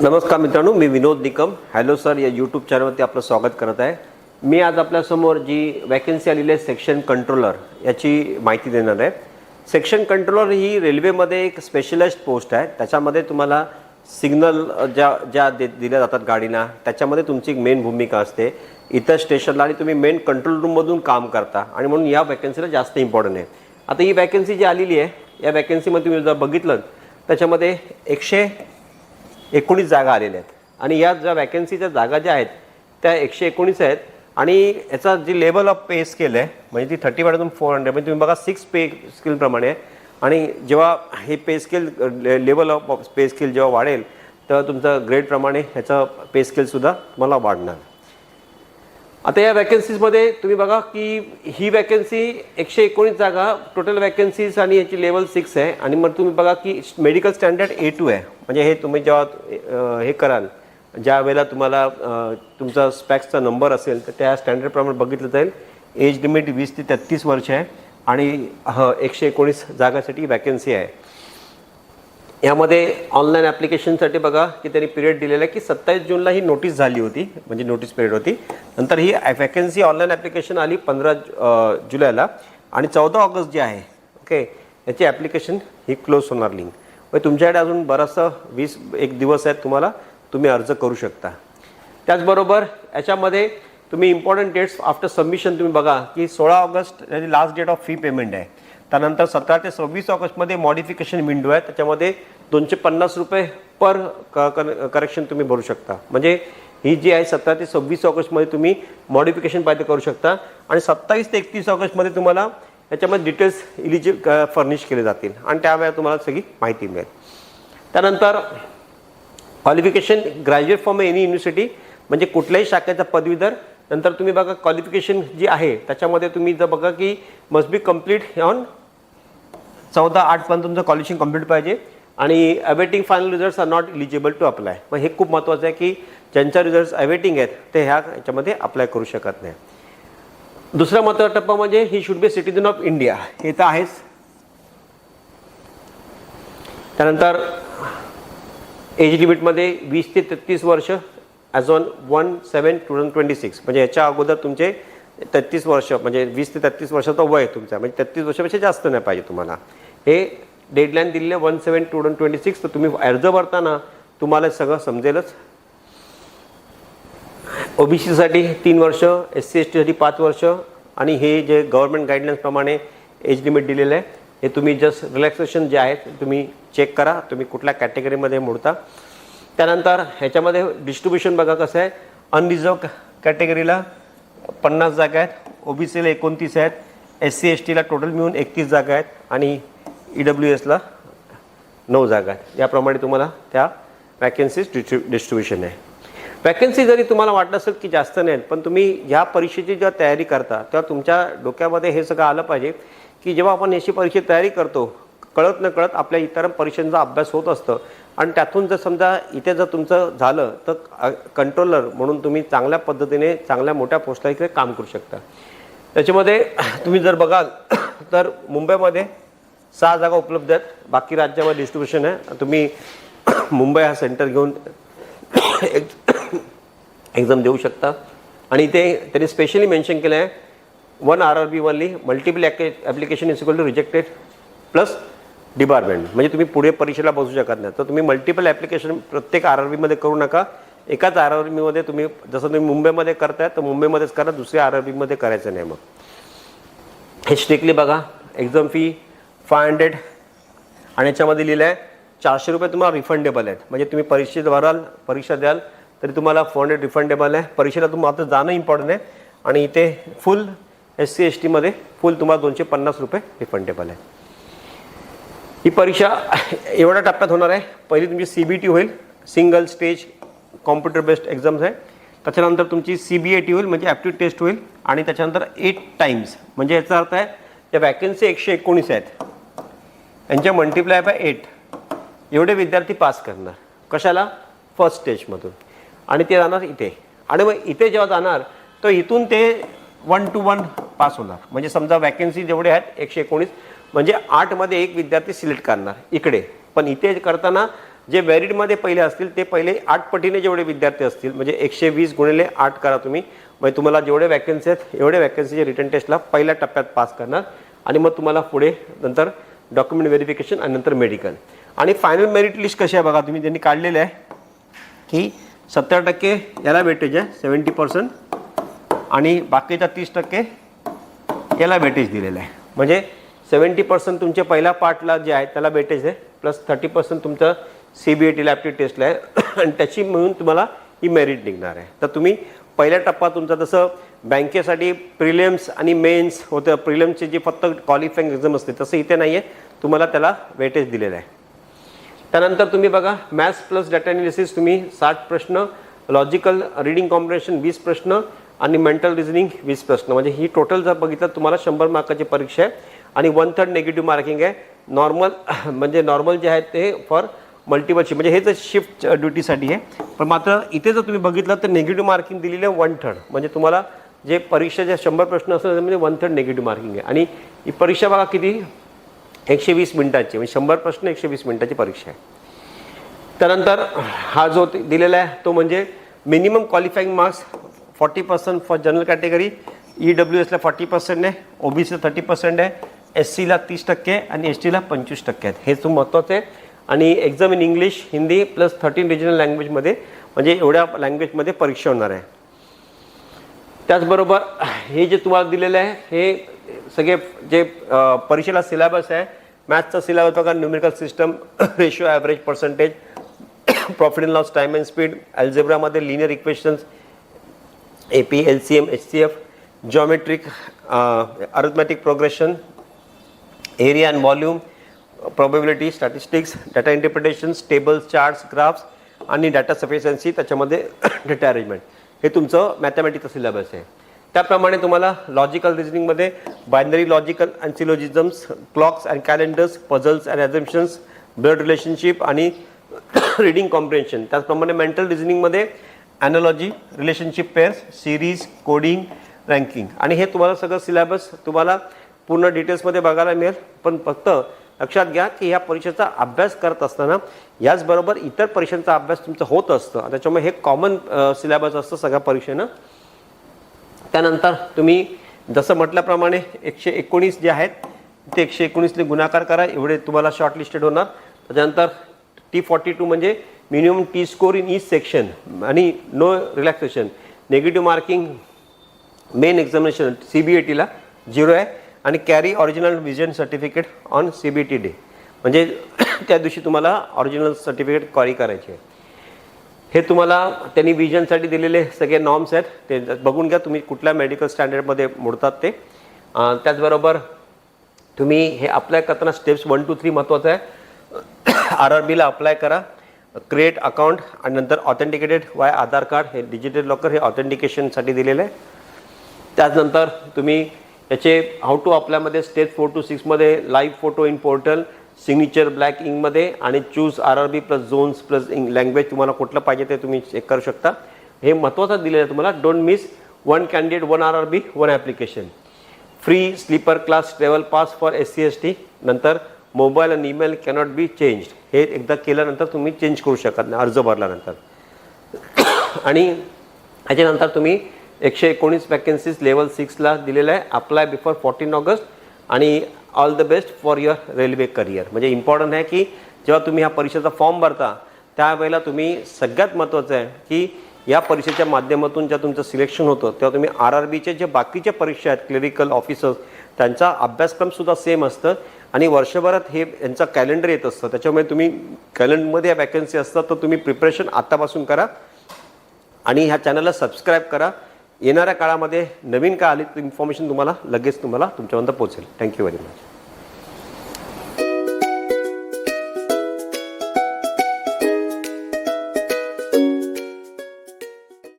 नमस्कार मित्रांनो, मी विनोद Nikam hello sir या यूट्यूब चॅनलवरती आपलं स्वागत करत आहे। मी आज आपल्यासमोर जी वॅकन्सी आलेली आहे सेक्शन कंट्रोलर याची माहिती देणार आहे। सेक्शन कंट्रोलर ही रेल्वेमध्ये एक स्पेशलाइज्ड पोस्ट आहे। त्याच्यामध्ये तुम्हाला सिग्नल ज्या दिल्या जातात गाडीला त्याच्यामध्ये तुमची एक मेन भूमिका असते। इतर स्टेशनला आणि तुम्ही मेन कंट्रोल रूममधून काम करता आणि म्हणून या वॅकन्सीला जास्त इम्पॉर्टंट आहे। आता ही वॅकन्सी जी आलेली आहे या वॅकन्सीमध्ये तुम्ही जर बघितलं त्याच्यामध्ये 119 जागा आलेल्या आहेत आणि या ज्या वॅकन्सीच्या जागा ज्या आहेत त्या 119 आहेत आणि याचा जी लेवल ऑफ पे स्केल आहे म्हणजे ती 30/400 म्हणजे तुम्ही बघा 6 पे स्केल प्रमाणे आहे आणि जेव्हा हे पे scale level of pay scale जेव्हा वाढेल तर तुमचं ग्रेड प्रमाणे ह्याचा पे स्केल सुद्धा तुम्हाला वाढणार। आता या वॅकन्सीजमध्ये तुम्ही बघा की ही वॅकन्सी 119 जागा टोटल वॅकन्सीज आणि याची लेवल 6 आहे आणि मग तुम्ही बघा की मेडिकल स्टँडर्ड A2 आहे। म्हणजे हे तुम्ही जेव्हा हे कराल ज्या वेळेला तुम्हाला तुमचा स्पॅक्सचा नंबर असेल तर त्या स्टँडर्डप्रमाणे बघितलं जाईल। एज लिमिट 20 ते 33 वर्ष आहे आणि 119 जागासाठी वॅकन्सी आहे। यामध्ये ऑनलाईन ॲप्लिकेशनसाठी बघा की त्यांनी पिरियड दिलेला आहे की 27 जूनला ही नोटीस झाली होती म्हणजे नोटीस पिरियड होती। नंतर ही वॅकन्सी ऑनलाईन ॲप्लिकेशन आली 15 जुलैला आणि 14 ऑगस्ट जे आहे ओके याची ॲप्लिकेशन ही क्लोज होणार लिंक। मग तुमच्याकडे अजून बराचसा 21 दिवस आहेत तुम्ही अर्ज करू शकता। त्याचबरोबर याच्यामध्ये तुम्ही इम्पॉर्टंट डेट्स आफ्टर सबमिशन तुम्ही बघा की 16 ऑगस्ट याची last date of fee payment आहे। त्यानंतर 17 ते 26 ऑगस्टमध्ये मॉडिफिकेशन विंडो आहे त्याच्यामध्ये 250 रुपये पर करेक्शन तुम्ही भरू शकता। म्हणजे ही जी आहे 17 ते 26 ऑगस्टमध्ये तुम्ही मॉडिफिकेशन पाहिजे करू शकता आणि 27 ते 31 ऑगस्टमध्ये तुम्हाला याच्यामध्ये डिटेल्स फर्निश केले जातील आणि त्यावेळेला तुम्हाला सगळी माहिती मिळेल। त्यानंतर qualification graduate from any university म्हणजे कुठल्याही शाखेचा पदवीधर। नंतर तुम्ही बघा क्वालिफिकेशन जी आहे त्याच्यामध्ये तुम्ही जर बघा की मस्ट बी कंप्लीट ऑन 14/8 पर्यंत तुमचं क्वालिफिकेशन कंप्लीट पाहिजे आणि awaiting final results are not eligible to apply. मग हे खूप महत्त्वाचं आहे की ज्यांच्या रिझल्ट्स अवेटिंग आहेत ते याच्यामध्ये अप्लाय करू शकत नाही। दुसरा महत्त्वाचा टप्पा म्हणजे he should be citizen of India हे तर आहेच। त्यानंतर एज लिमिटमध्ये 20 ते 33 वर्ष ॲज ऑन 1/7/2026 म्हणजे याच्या अगोदर तुमचे 33 वर्ष म्हणजे 20 ते 33 वर्षाचा वय तुमचा म्हणजे 33 वर्षापेक्षा जास्त नाही पाहिजे तुम्हाला। हे डेडलाईन दिलेलं 1/7/2026 तर तुम्ही अर्ज भरताना तुम्हाला सगळं समजेलच। OBCसाठी 3 वर्ष, SC ST साठी 5 वर्ष आणि हे जे गव्हर्नमेंट गाईडलाईन्सप्रमाणे एज लिमिट दिलेलं आहे हे तुम्ही जस्ट रिलॅक्सेशन जे आहे तुम्ही चेक करा तुम्ही कुठल्या कॅटेगरीमध्ये मोडता। त्यानंतर ह्याच्यामध्ये डिस्ट्रीब्युशन बघा कसं आहे। अनरिझर्व कॅटेगरीला 50 जागा आहेत, OBCला 29 आहेत, SC STला टोटल मिळून 31 जागा आहेत आणि EWSला 9 जागा आहेत। याप्रमाणे तुम्हाला त्या वॅकन्सीज डिस्ट्रीब्युशन आहे। वॅकन्सी जरी तुम्हाला वाटत असेल की जास्त नाहीत पण तुम्ही ह्या परीक्षेची जेव्हा तयारी करता तेव्हा तुमच्या डोक्यामध्ये हे सगळं आलं पाहिजे की जेव्हा आपण याची परीक्षेची तयारी करतो कळत न कळत आपल्या इतर परीक्षांचा अभ्यास होत असतं आणि त्यातून जर समजा इथे जर तुमचं झालं तर कंट्रोलर म्हणून तुम्ही चांगल्या पद्धतीने चांगल्या मोठ्या पोस्टला इकडे काम करू शकता। त्याच्यामध्ये तुम्ही जर बघाल तर मुंबईमध्ये 6 जागा उपलब्ध आहेत, बाकी राज्यामध्ये डिस्ट्रीब्युशन आहे। तुम्ही मुंबई हा सेंटर घेऊन एक्झाम देऊ शकता आणि ते त्यांनी स्पेशली मेन्शन केलं आहे 1 RRB only multiple application is equal to rejected plus debarment म्हणजे तुम्ही पुढे परीक्षेला बसू शकत नाही। तर तुम्ही मल्टिपल ॲप्लिकेशन प्रत्येक RRBमध्ये करू नका। एकाच RRBमध्ये तुम्ही जसं तुम्ही मुंबईमध्ये करताय तर मुंबईमध्येच करा, दुसऱ्या RRBमध्ये करायचं नाही। मग हे स्ट्रिक्टली बघा एक्झाम फी 500 आणि याच्यामध्ये लिहिलं आहे 400 रुपये तुम्हाला रिफंडेबल आहेत। म्हणजे तुम्ही परीक्षेत भराल परीक्षा द्याल तरी तुम्हाला 400 रिफंडेबल आहे। परीक्षेला तुम्हाला आता जाणं इम्पॉर्टंट आहे आणि इथे फुल SC STमध्ये फुल तुम्हाला 250 रुपये रिफंडेबल आहे। ही परीक्षा एवढ्या टप्प्यात होणार आहे। पहिली तुमची CBT होईल, single stage computer based exams आहे। त्याच्यानंतर तुमची CBAT होईल म्हणजे ॲप्टिट्यूड टेस्ट होईल आणि त्याच्यानंतर 8 टाइम्स म्हणजे याचा अर्थ आहे त्या वॅकन्सी 119 आहेत यांच्या मल्टिप्लाय बाय 8 एवढे विद्यार्थी पास करणार। कशाला? फर्स्ट स्टेजमधून आणि ते जाणार इथे आणि मग इथे जेव्हा जाणार तर इथून ते 1 to 1 पास होणार। म्हणजे समजा वॅकन्सी जेवढे आहेत 119 म्हणजे 8 मध्ये एक विद्यार्थी सिलेक्ट करणार इकडे, पण इथे करताना जे मेरिटमध्ये पहिले असतील ते पहिले 8 पटीने जेवढे विद्यार्थी असतील म्हणजे 120 गुणिले 8 करा तुम्ही, म्हणजे तुम्हाला जेवढे वॅकन्सी आहेत एवढे वॅकन्सीचे रिटर्न टेस्टला पहिल्या टप्प्यात पास करणार आणि मग तुम्हाला पुढे नंतर डॉक्युमेंट व्हेरिफिकेशन आणि नंतर मेडिकल. आणि फायनल मेरिट लिस्ट कशी आहे बघा तुम्ही, त्यांनी काढलेलं आहे की 70% याला वेटेज आहे 70% आणि बाकीच्या 30% याला वेटेज दिलेलं आहे. म्हणजे 70% तुमच्या पहिल्या पार्टला जे आहे त्याला वेटेज आहे प्लस 30% तुमचं CBAT ॲप्टिट्यूड टेस्टला आहे आणि त्याची मिळून तुम्हाला ही मेरिट निघणार आहे. तर तुम्ही पहिल्या टप्पा तुमचा जसं बँकेसाठी प्रिलिम्स आणि मेन्स होतं, प्रिलिम्सची जी फक्त क्वालिफाईंग एक्झाम असते तसं इथे नाही आहे, तुम्हाला त्याला वेटेज दिलेलं आहे. त्यानंतर तुम्ही बघा मॅथ्स प्लस डाटा ॲनालिसिस तुम्ही 60 प्रश्न, लॉजिकल रीडिंग कॉम्प्रिहेन्शन 20 प्रश्न आणि मेंटल रिझनिंग 20 प्रश्न, म्हणजे ही टोटल जर बघितलं तुम्हाला 100 मार्काची परीक्षा आहे आणि 1/3 नेगेटिव्ह मार्किंग आहे. नॉर्मल म्हणजे नॉर्मल जे आहेत ते फॉर मल्टिपल म्हणजे हे जर शिफ्ट ड्युटीसाठी आहे, पण मात्र इथे जर तुम्ही बघितलं तर नेगेटिव्ह मार्किंग दिलेली आहे 1/3, म्हणजे तुम्हाला जे परीक्षा जे 100 प्रश्न असतात त्यामध्ये 1/3 नेगेटिव्ह मार्किंग आहे. आणि ही परीक्षा बघा किती 120 मिनिटाची, म्हणजे 100 प्रश्न 120 मिनिटाची परीक्षा आहे. त्यानंतर हा जो दिलेला आहे तो म्हणजे minimum qualifying marks 40% for general category, EWSला 40% आहे, OBCला 30% आहे, SCला 30% आणि STला 25% आहेत. हे खूप महत्त्वाचं आहे. आणि exam in English, Hindi plus 13 regional लँग्वेजमध्ये, म्हणजे एवढ्या लँग्वेजमध्ये परीक्षा होणार आहे. त्याचबरोबर हे जे तुम्हाला दिलेलं आहे हे सगळे जे परीक्षेला सिलेबस आहे, मॅथ्सचा सिलेबस बघा, numerical system, ratio, average, percentage, profit and loss, time and speed, अल्जेब्रामध्ये linear equations, AP, LCM, HCF, geometric, arithmetic progression, area and volume, probability, statistics, data interpretations, tables, charts, graphs आणि data sufficiency, त्याच्यामध्ये data arrangement, हे तुमचं मॅथमॅटिकचं syllabus आहे. त्याप्रमाणे तुम्हाला logical रिजनिंगमध्ये binary logical and syllogisms, clocks and calendars, puzzles and assumptions, blood relationship आणि रीडिंग कॉम्प्रिहेन्शन. त्याचप्रमाणे mental रिजनिंगमध्ये analogy, relationship pairs, series, coding, ranking, आणि हे तुम्हाला सगळं सिलेबस तुम्हाला पूर्ण डिटेल्समध्ये बघायला मिळेल. पण फक्त लक्षात घ्या की ह्या परीक्षेचा अभ्यास करत असताना याचबरोबर इतर परीक्षांचा अभ्यास तुमचा होत असतं, त्याच्यामुळे हे कॉमन सिलेबस असतं सगळ्या परीक्षेनं. त्यानंतर तुम्ही जसं म्हटल्याप्रमाणे 119 जे आहेत ते 119ने गुणाकार करा, एवढे तुम्हाला शॉर्ट लिस्टेड होणार. त्याच्यानंतर T42 म्हणजे minimum T score in each section आणि no relaxation, negative marking main examination CBATला 0 आहे आणि carry original vision certificate on CBT day, म्हणजे त्या दिवशी तुम्हाला ऑरिजिनल सर्टिफिकेट कॅरी करायचे आहे. हे तुम्हाला त्यांनी विजनसाठी दिलेले सगळे नॉर्म्स आहेत, ते बघून घ्या तुम्ही कुठल्या मेडिकल स्टँडर्डमध्ये मोडतात ते. त्याचबरोबर तुम्ही हे अप्लाय करताना स्टेप्स 1 to 3 महत्त्वाचं आहे. RRBला अप्लाय करा, क्रिएट अकाउंट आणि नंतर ऑथेंटिकेटेड वाय आधार कार्ड, हे डिजिटल लॉकर हे ऑथेंटिकेशनसाठी दिलेलं आहे. त्याचनंतर तुम्ही याचे हाऊ टू अप्लायमध्ये स्टेप 4 to 6 मध्ये live photo in portal, signature black इंकमध्ये आणि choose RRB plus zones plus language, तुम्हाला कुठलं पाहिजे ते तुम्ही चेक करू शकता. हे महत्त्वाचं दिलेलं आहे तुम्हाला. Don't miss 1 candidate 1 RRB 1 application. Free sleeper class travel pass for SC ST. नंतर मोबाईल आणि ईमेल कॅनॉट बी चेंज्ड, हे एकदा केल्यानंतर तुम्ही चेंज करू शकत नाही अर्ज भरल्यानंतर. आणि याच्यानंतर तुम्ही 119 वॅकन्सीज लेवल 6ला दिलेलं आहे. अप्लाय बिफोर 14 ऑगस्ट आणि all the best for your railway career. म्हणजे इम्पॉर्टंट आहे की जेव्हा तुम्ही ह्या परीक्षेचा फॉर्म भरता त्यावेळेला तुम्ही सगळ्यात महत्त्वाचं आहे की या परीक्षेच्या माध्यमातून जेव्हा तुमचं सिलेक्शन होतं तेव्हा तुम्ही RRBचे जे बाकीच्या परीक्षा आहेत क्लेरिकल ऑफिसर्स त्यांचा अभ्यासक्रमसुद्धा सेम असतं आणि वर्षभरात हे यांचा कॅलेंडर येत असतं, त्याच्यामुळे तुम्ही कॅलेंडरमध्ये वॅकन्सी असतात तर तुम्ही प्रिपरेशन आत्तापासून करा आणि ह्या चॅनलला सबस्क्राईब करा. येणाऱ्या काळामध्ये नवीन काय आली इन्फॉर्मेशन तुम्हाला लगेच तुमच्यापर्यंत पोहोचेल. Thank you very much.